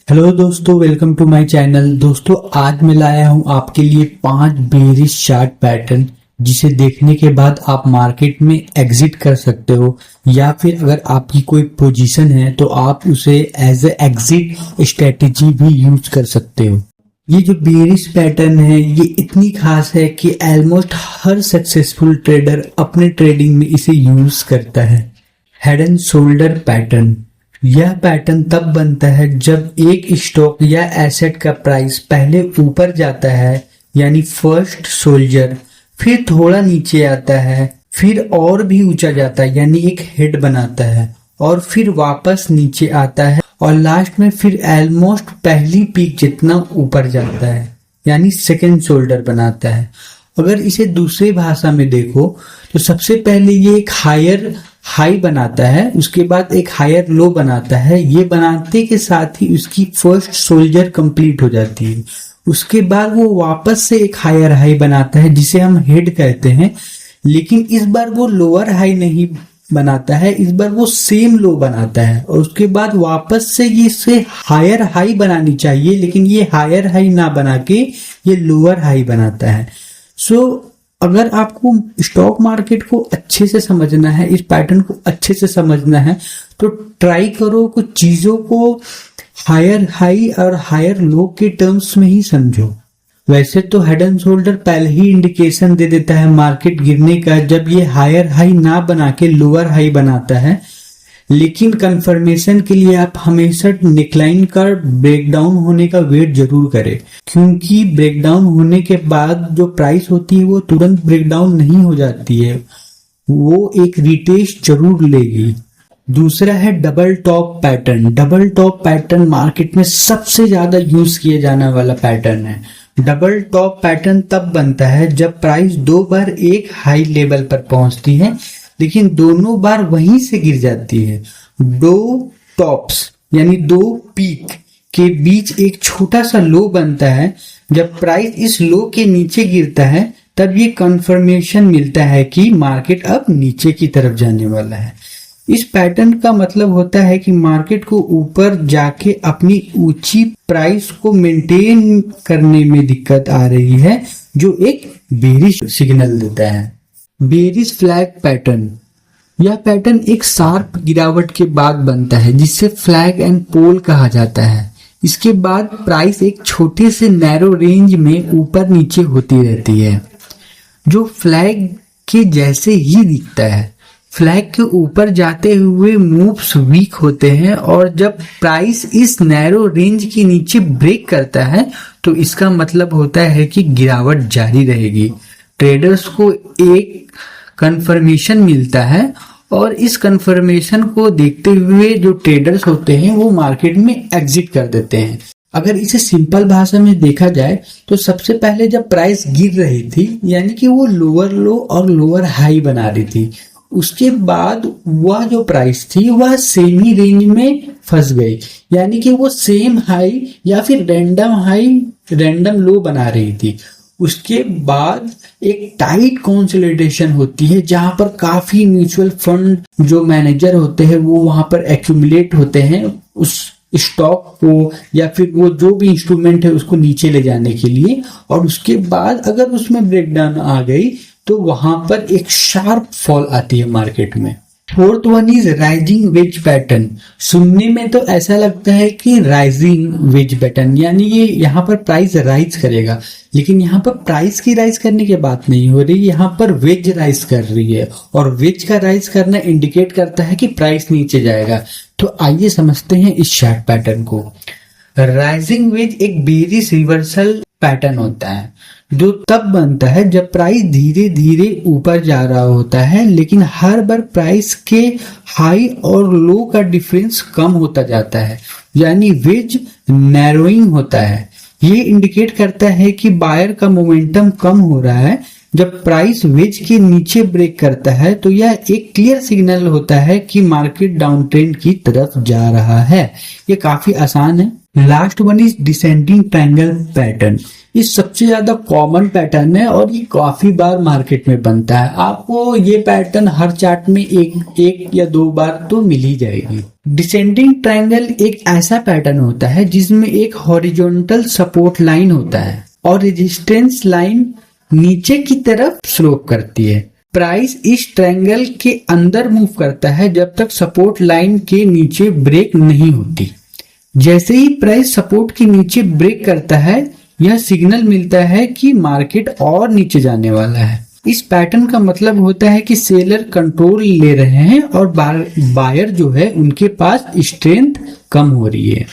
Hello दोस्तों, welcome to my channel. दोस्तों, आज मैं लाया हूं आपके लिए 5 बेरिश चार्ट पैटर्न जिसे देखने के बाद आप मार्केट में एग्जिट कर सकते हो, या फिर अगर आपकी कोई पोजीशन है तो आप उसे एज ए एग्जिट स्ट्रेटेजी भी यूज कर सकते हो। ये जो बेरिश पैटर्न है ये इतनी खास है कि ऑलमोस्ट हर सक्सेसफुल ट्रेडर अपने ट्रेडिंग में इसे यूज करता है। Head and shoulder pattern. यह पैटर्न तब बनता है जब एक स्टॉक या एसेट का प्राइस पहले ऊपर जाता है, यानी फर्स्ट सोल्जर, फिर थोड़ा नीचे आता है, फिर और भी ऊंचा जाता है यानी एक हेड बनाता है, और फिर वापस नीचे आता है और लास्ट में फिर ऑलमोस्ट पहली पीक जितना ऊपर जाता है यानी सेकंड शोल्डर बनाता है। अगर इसे दूसरी भाषा में देखो तो सबसे पहले ये एक हायर हाई बनाता है, उसके बाद एक हायर लो बनाता है। ये बनाते के साथ ही उसकी फर्स्ट सोल्जर कंप्लीट हो जाती है। उसके बाद वो वापस से एक हायर हाई बनाता है जिसे हम हेड कहते हैं, लेकिन इस बार वो लोअर हाई नहीं बनाता है, इस बार वो सेम लो बनाता है। और उसके बाद वापस से ये इसे हायर हाई बनानी चाहिए, लेकिन ये हायर हाई ना बना के ये लोअर हाई बनाता है। अगर आपको स्टॉक मार्केट को अच्छे से समझना है, इस पैटर्न को अच्छे से समझना है, तो ट्राई करो कुछ चीजों को हायर हाई और हायर लो के टर्म्स में ही समझो। वैसे तो हेड एंड शोल्डर पहले ही इंडिकेशन दे देता है मार्केट गिरने का जब ये हायर हाई ना बना के लोअर हाई बनाता है, लेकिन कंफर्मेशन के लिए आप हमेशा नेकलाइन का ब्रेकडाउन होने का वेट जरूर करें, क्योंकि ब्रेकडाउन होने के बाद जो प्राइस होती है वो तुरंत ब्रेकडाउन नहीं हो जाती है, वो एक रिटेस्ट जरूर लेगी। दूसरा है double top pattern. Double top pattern market में सबसे ज्यादा यूज किया जाने वाला पैटर्न है। डबल टॉप पैटर्न तब बनता है जब प्राइस 2 बार एक हाई लेवल पर पहुंचती है, लेकिन दोनों बार वहीं से गिर जाती है। 2 टॉप्स यानी 2 पीक के बीच एक छोटा सा लो बनता है। जब प्राइस इस लो के नीचे गिरता है तब ये कंफर्मेशन मिलता है कि मार्केट अब नीचे की तरफ जाने वाला है। इस पैटर्न का मतलब होता है कि मार्केट को ऊपर जाके अपनी ऊंची प्राइस को मेंटेन करने में दिक्कत आ रही है, जो एक बेरिश सिग्नल देता है। Bearish flag pattern. यह पैटर्न एक शार्प गिरावट के बाद बनता है जिसे फ्लैग एंड पोल कहा जाता है। इसके बाद प्राइस एक छोटे से नैरो रेंज में ऊपर नीचे होती रहती है, जो फ्लैग के जैसे ही दिखता है। फ्लैग के ऊपर जाते हुए मूव्स वीक होते हैं, और जब प्राइस इस नैरो रेंज के नीचे ब्रेक करता है तो इसका मतलब होता है कि गिरावट जारी रहेगी। ट्रेडर्स को एक कंफर्मेशन मिलता है, और इस कंफर्मेशन को देखते हुए जो ट्रेडर्स होते हैं वो मार्केट में एग्जिट कर देते हैं। अगर इसे सिंपल भाषा में देखा जाए तो सबसे पहले जब प्राइस गिर रही थी यानी कि वो लोअर लो और लोअर हाई बना रही थी, उसके बाद वह जो प्राइस थी वह सेम ही रेंज में फंस गई, यानी कि वो सेम हाई या फिर रैंडम हाई रैंडम लो बना रही थी। उसके बाद एक टाइट कंसोलिडेशन होती है जहां पर काफी म्यूचुअल फंड जो मैनेजर होते हैं वो वहां पर एक्यूमुलेट होते हैं उस स्टॉक को या फिर वो जो भी इंस्ट्रूमेंट है उसको नीचे ले जाने के लिए, और उसके बाद अगर उसमें ब्रेकडाउन आ गई तो वहां पर एक शार्प फॉल आती है मार्केट में। Fourth one is rising veg pattern. सुनने में तो ऐसा लगता है कि राइजिंग वेज पैटर्न यानी ये यहाँ पर प्राइस राइज करेगा, लेकिन यहाँ पर प्राइस की राइज करने की बात नहीं हो रही, यहाँ पर वेज राइज कर रही है, और वेज का राइज करना इंडिकेट करता है कि प्राइस नीचे जाएगा। तो आइए समझते हैं इस चार्ट पैटर्न को। राइजिंग वेज एक बेरिश रिवर्सल पैटर्न होता है जो तब बनता है जब प्राइस धीरे धीरे ऊपर जा रहा होता है, लेकिन हर बार प्राइस के हाई और लो का डिफरेंस कम होता जाता है, यानी वेज नैरोइंग होता है। ये इंडिकेट करता है कि बायर का मोमेंटम कम हो रहा है। जब प्राइस वेज के नीचे ब्रेक करता है तो यह एक क्लियर सिग्नल होता है कि मार्केट डाउन ट्रेंड की तरफ जा रहा है। ये काफी आसान है, last one is descending triangle pattern. ये सबसे ज्यादा कॉमन पैटर्न है और ये काफी बार मार्केट में बनता है। आपको ये पैटर्न हर चार्ट में एक या दो बार तो मिल ही जाएगी। डिसेंडिंग ट्रायंगल एक ऐसा पैटर्न होता है जिसमें एक हॉरिजॉन्टल सपोर्ट लाइन होता है और रेजिस्टेंस लाइन नीचे की तरफ स्लोप करती है। प्राइस इस ट्रायंगल के अंदर मूव करता है जब तक सपोर्ट लाइन के नीचे ब्रेक नहीं होती। जैसे ही प्राइस सपोर्ट के नीचे ब्रेक करता है, यह सिग्नल मिलता है कि मार्केट और नीचे जाने वाला है। इस पैटर्न का मतलब होता है कि सेलर कंट्रोल ले रहे हैं और बायर जो है उनके पास स्ट्रेंथ कम हो रही है।